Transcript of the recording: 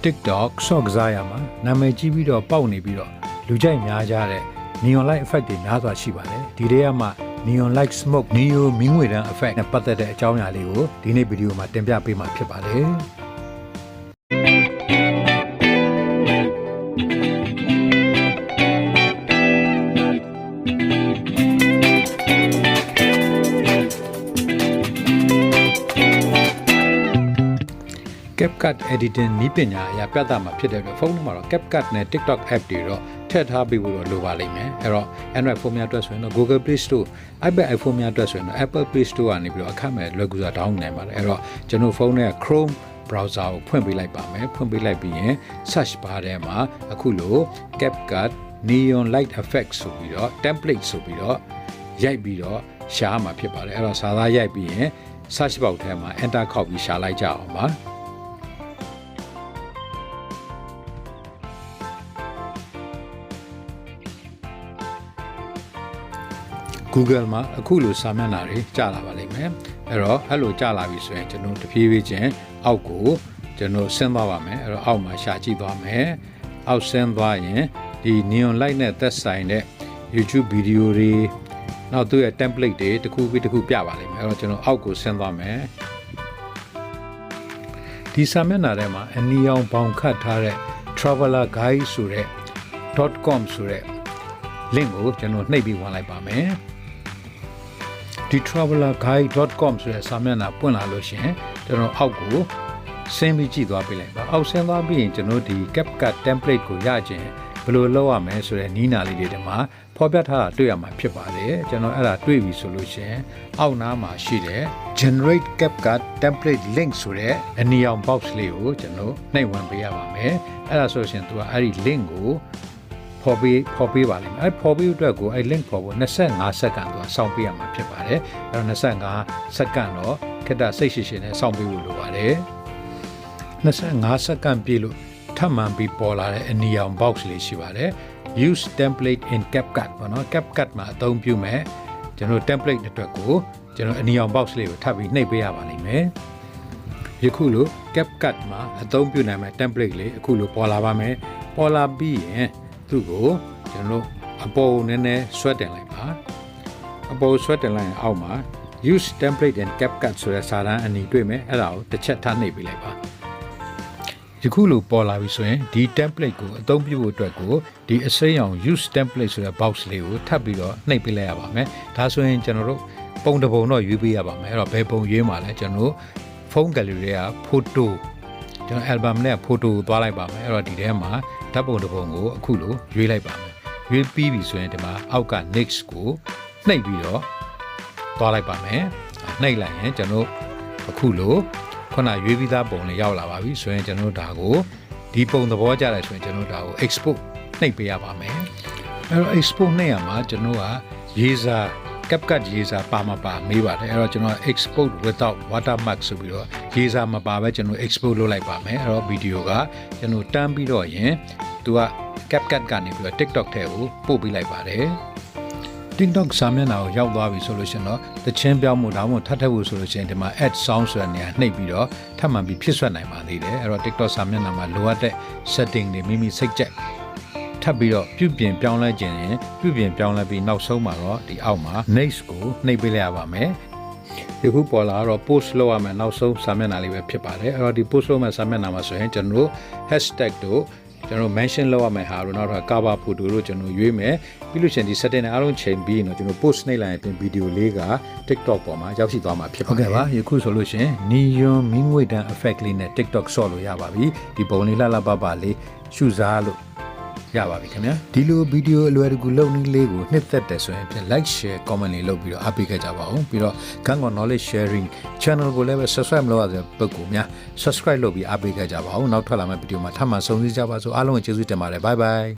TikTok ဆော့ကစားရမှာနာမည်ကြီးပြီးတော့ပေါက်နေပြီးတော့လူကြိုက်များကြတဲ့ neon light effect တွေများစွာရှိပါတယ်ဒီထဲမှာ neon light smoke neo မင်းငွေတန်း effect နဲ့ပတ်သက်တဲ့အကြောင်းအရာလေးကိုဒီနေ့ဗီဒီယိုမှာတင်ပြပေးမှာဖြစ်ပါတယ် CapCut editing နည်းပညာအရာပြသမှာဖြစ်တဲ့အတွက်ဖုန်းထဲမှာတော့ CapCut နဲ့ TikTok app တွေတော့ထည့်ထားပေးဖို့တော့လိုပါလိမ့်မယ်အဲ့တော့ Android ဖုန်းများအတွက်ဆိုရင်တော့ Google Play Store iPad iPhone များအတွက်ဆိုရင်တော့ Apple Play Store ကနေပြီးတော့အခမဲ့လွယ်ကူစွာ download နိုင်ပါတယ်အဲ့တော့ကျွန်တော်ဖုန်းထဲက Chrome browser ကိုဖွင့်ပေးလိုက်ပါမယ်ဖွင့်ပေးလိုက်ပြီးရင် search bar ထဲမှာအခုလို CapCut neon light effect ဆိုပြီးတော့ template ဆိုပြီးတော့ရိုက်ပြီးတော့ရှားမှာဖြစ်ပါတယ်အဲ့တော့စာသားရိုက်ပြီးရင် search box ထဲမှာ enter ခောက်ပြီးရှာလိုက်ကြအောင်ပါ Google မှာအခုလိုစာမျက်နှာတွေကြာလာပါလိမ့်မယ်အဲ့တော့အဲ့လိုကြာလာပြီဆိုရင်ကျွန်တော်တဖြည်းဖြည်းချင်းအောက်ကိုကျွန်တော်ဆင်းသွားပါမယ်အဲ့တော့အောက်မှာရှာကြည့်သွားမယ်အောက်ဆင်းသွားရင်ဒီ neon light နဲ့သက်ဆိုင်တဲ့ YouTube ဗီဒီယိုတွေနောက်သူ့ရဲ့ template တွေတစ်ခုပြီးတစ်ခုပြပါလိမ့်မယ်အဲ့တော့ကျွန်တော်အောက်ကိုဆင်းသွားမယ်ဒီစာမျက်နှာထဲမှာအနီရောင်ဘောင်ခတ်ထားတဲ့ traveler guide ဆိုတဲ့ .com ဆိုတဲ့ link ကိုကျွန်တော်နှိပ်ပြီးဝင်လိုက်ပါမယ်ဒီ travelerguide.com ဆိုတဲ့စာမျက်နှာပွင့်လာလို့ရှိရင်ကျွန်တော်အောက်ကိုဆင်းပြီးကြည့်သွားပေးလိုက်ပါအောက်ဆင်းသွားပြီးရင်ကျွန်တော်ဒီ CapCut template ကိုရခြင်းဘယ်လိုလုပ်ရမလဲဆိုတဲ့နီးနာလေးတွေဒီမှာဖော်ပြထားတာတွေ့ရမှာဖြစ်ပါတယ်ကျွန်တော်အဲ့ဒါတွေ့ပြီဆိုလို့ရှိရင်အောက်နားမှာရှိတဲ့ generate CapCut template link ဆိုတဲ့အနီရောင် box လေးကိုကျွန်တော်နှိပ်ဝင်ပေးရပါမယ်အဲ့ဒါဆိုရှင်သူကအဲ့ဒီ link ကိုဖော်ပေးပါလိမ့်မယ်အဲ့ဖော်ပေးအတွက်ကိုအဲ့ link ဖော်ဖို့25စက္ကန့်တော့စောင့်ပေးရမှာဖြစ်ပါတယ်အဲ့တော့25စက္ကန့်တော့ခက်တာစိတ်ရှိရှိနဲ့စောင့်ပေးဖို့လိုပါတယ်25စက္ကန့်ပြည့်လို့ထပ်မံပြီးပေါ်လာတဲ့အနီရောင် box လေးရှိပါတယ် use template in CapCut ပေါ့နော် CapCut မှာအသုံးပြုမဲ့ကျွန်တော် template အတွက်ကိုကျွန်တော်အနီရောင် box လေးကိုထပ်ပြီးနှိပ်ပေးရပါလိမ့်မယ်ယခုလို CapCut မှာအသုံးပြုနိုင်မဲ့ template လေးအခုလိုပေါ်လာပါမယ်ပေါ်လာပြီးရင်သူ့ကိုကျွန်တော်အပေါ်နည်းနည်းဆွဲတင်လိုက်ပါအပေါ်ဆွဲတင်လိုက်ရင်အောက်မှာ use template and CapCut ဆိုတဲ့စာတန်းအနီတွေ့မယ်အဲ့ဒါကိုတစ်ချက်ထားနှိပ်ပေးလိုက်ပါယခုလိုပေါ်လာပြီဆိုရင်ဒီ template ကိုအသုံးပြုဖို့အတွက်ကိုဒီအစိမ်းရောင် use template ဆိုတဲ့ box လေးကိုထပ်ပြီးတော့နှိပ်ပေးလိုက်ရပါမယ်ဒါဆိုရင်ကျွန်တော်တို့ပုံတစ်ပုံတော့ရွေးပေးရပါမယ်အဲ့တော့ဘယ်ပုံရွေးမှာလဲကျွန်တော်တို့ဖုန်း gallery တွေက photo ကျွန်တော် album နဲ့ photo ကိုသွားလိုက်ပါမယ်အဲ့တော့ဒီထဲမှာဓာတ်ပုံတစ်ပုံကိုအခုလိုရွေးလိုက်ပါမယ်ရွေးပြီးပြီဆိုရင်ဒီမှာအောက်က next ကိုနှိပ်ပြီးတော့သွားလိုက်ပါမယ်နှိပ်လိုက်ရင်ကျွန်တော်အခုလိုခုနရွေးပြီးသားပုံလေးရောက်လာပါပြီဆိုရင်ကျွန်တော်ဒါကိုဒီပုံသဘောကျတယ်ဆိုရင်ကျွန်တော်ဒါကို export နှိပ်ပေးရပါမယ်အဲ့တော့ export နှိပ်ရမှာကျွန်တော်ကရေးစာ CapCut ရေးစာပါမပါမေးပါတယ်အဲ့တော့ကျွန်တော် export without watermark ဆိုပြီးတော့ရေးစာမပါပဲကျွန်တော် export လုပ်လိုက်ပါမယ်အဲ့တော့ဗီဒီယိုကကျွန်တော်တန်းပြီးတော့ရင်သူက CapCut ကနေပြီးတော့ TikTok ထဲကိုပို့ပေးလိုက်ပါတယ် TikTok စာမျက်နှာကိုရောက်သွားပြီဆိုလို့ရှင်တော့တချင်းပြောင်းမှုဒါမှမဟုတ်ထပ်ထပ်ဖို့ဆိုလို့ရှင်ဒီမှာ add sound ဆိုတဲ့နေရာနှိပ်ပြီးတော့ထပ်မှန်ပြီးဖြစ်ဆွတ်နိုင်ပါသေးတယ်အဲ့တော့ TikTok စာမျက်နှာမှာလိုအပ်တဲ့ setting တွေမိမိစိတ်ကြိုက်ထပ်ပြီးတော့ပြုပြင်ပြောင်းလဲခြင်းရင်ပြုပြင်ပြောင်းလဲပြီးနောက်ဆုံးမှာတော့ဒီအောက်မှာ next ကိုနှိပ်ပေးလိုက်ရပါမယ်ဒီခုပေါ်လာတော့ post လုပ်ရမယ်နောက်ဆုံးစာမျက်နှာလေးပဲဖြစ်ပါတယ်အဲ့တော့ဒီ post လုပ်မဲ့စာမျက်နှာမှာဆိုရင်ကျွန်တော်တို့ hashtag တို့ကျွန်တော် mention လုပ်ရမယ်ဟာတို့နောက်တော့ cover photo တို့ကျွန်တော်ရွေးမယ်ပြီးလို့ရှိရင်ဒီ setting နဲ့အားလုံးချိန်ပြီးရင်တော့ကျွန်တော် post နှိပ်လိုက်ရင်တင်ဗီဒီယိုလေးက TikTok ပေါ်မှာရောက်ရှိသွားမှာဖြစ်ပါတယ်ဟုတ်ကဲ့ပါယခုဆိုလို့ရှိရင် neon မင်းငွေတန်း effect လေးနဲ့ TikTok ဆော့လို့ရပါပြီဒီပုံလေးလှလှပပလေးရှုစားလို့ရပါပြီခင်ဗျာဒီလိုဗီဒီယိုအလွယ်တကူလုပ်နည်းလေးကိုနှစ်သက်တယ်ဆိုရင် like share comment လေးလုပ်ပြီးတော့အားပေးခဲ့ကြပါဦးပြီးတော့ Kantkaw knowledge sharing channel ကိုလည်းပဲ subscribe လုပ်ရတဲ့ပုဂ္ဂိုလ်များ subscribe လုပ်ပြီးအားပေးခဲ့ကြပါဦးနောက်ထွက်လာမယ့်ဗီဒီယိုမှာထပ်မံဆုံစည်းကြပါစို့အားလုံးကိုကျေးဇူးတင်ပါတယ် bye bye